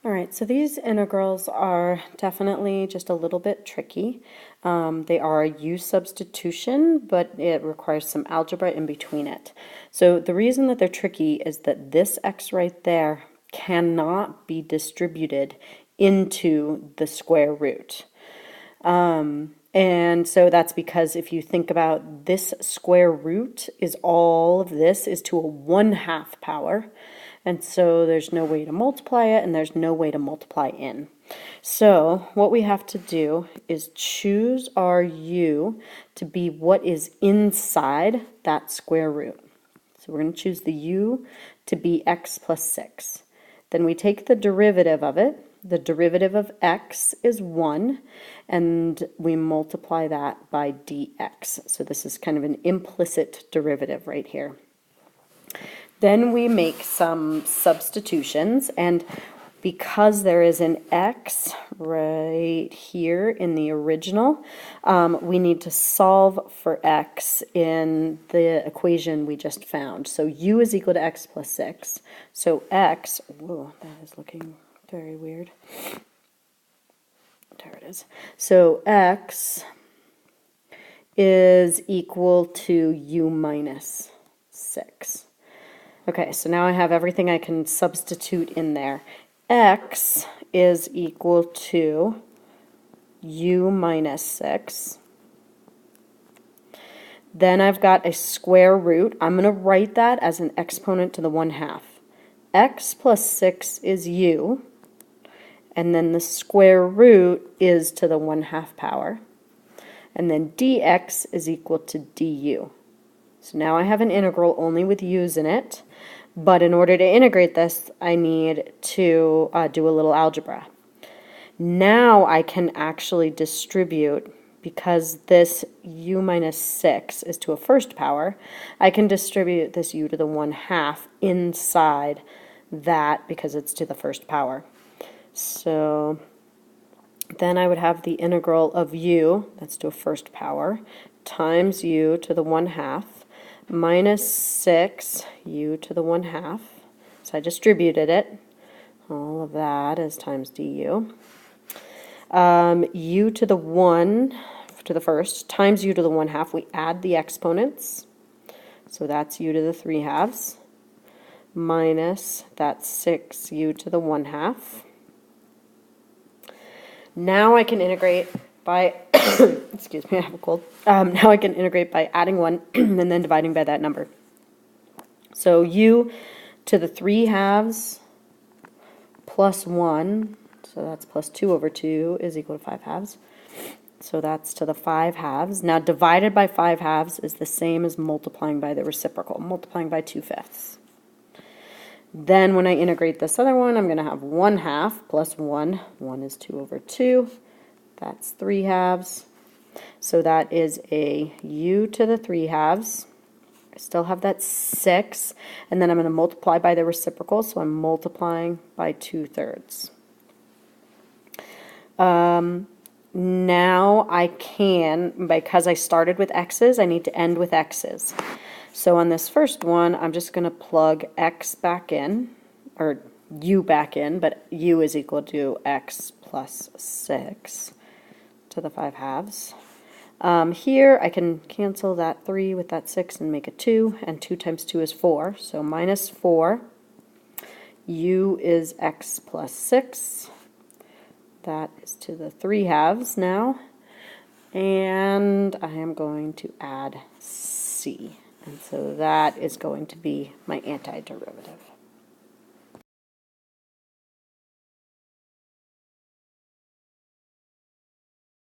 All right, so these integrals are definitely just a little bit tricky. They are a U substitution, but it requires some algebra in between it. So the reason that they're tricky is that this x right there cannot be distributed into the square root. And so that's because if you think about this square root is all of this is to a 1/2 power. And so there's no way to multiply it, and there's no way to multiply in. So what we have to do is choose our u to be what is inside that square root. So we're going to choose the u to be x plus 6. Then we take the derivative of it. The derivative of x is 1, and we multiply that by dx. So this is kind of an implicit derivative right here. Then we make some substitutions, and because there is an x right here in the original, we need to solve for x in the equation we just found. So u is equal to x plus 6. So x, whoa, that is looking very weird. There it is. So x is equal to u minus 6. Okay, so now I have everything I can substitute in there. X is equal to u minus 6. Then I've got a square root. I'm going to write that as an exponent to the 1/2. X plus 6 is u, and then the square root is to the 1/2 power. And then dx is equal to du. So now I have an integral only with u's in it, but in order to integrate this, I need to do a little algebra. Now I can actually distribute, because this u minus 6 is to a first power, I can distribute this u to the 1/2 inside that because it's to the first power. So then I would have the integral of u, that's to a first power, times u to the 1/2, minus 6 u to the 1/2. So I distributed it. All of that is times du. U to the 1 to the first times u to the 1/2. We add the exponents. So that's u to the 3/2 minus that 6u to the 1/2. Now I can integrate by excuse me, I have a cold. Now I can integrate by adding 1 and then dividing by that number. So u to the 3/2 plus 1, so that's plus 2 over 2 is equal to 5/2. So that's to the 5/2. Now divided by 5/2 is the same as multiplying by the reciprocal, multiplying by 2/5. Then when I integrate this other one, I'm going to have 1/2 plus 1. 1 is 2 over 2. That's 3/2. So that is a u to the 3/2. I still have that 6. And then I'm going to multiply by the reciprocal, so I'm multiplying by 2/3. Now I can, because I started with x's, I need to end with x's. So on this first one, I'm just going to plug x back in, or u back in, but u is equal to x plus 6 to the 5/2. Here I can cancel that 3 with that 6 and make a 2, and 2 times 2 is 4, so minus 4. U is x plus 6. That is to the 3/2 now, and I am going to add c. And so that is going to be my antiderivative.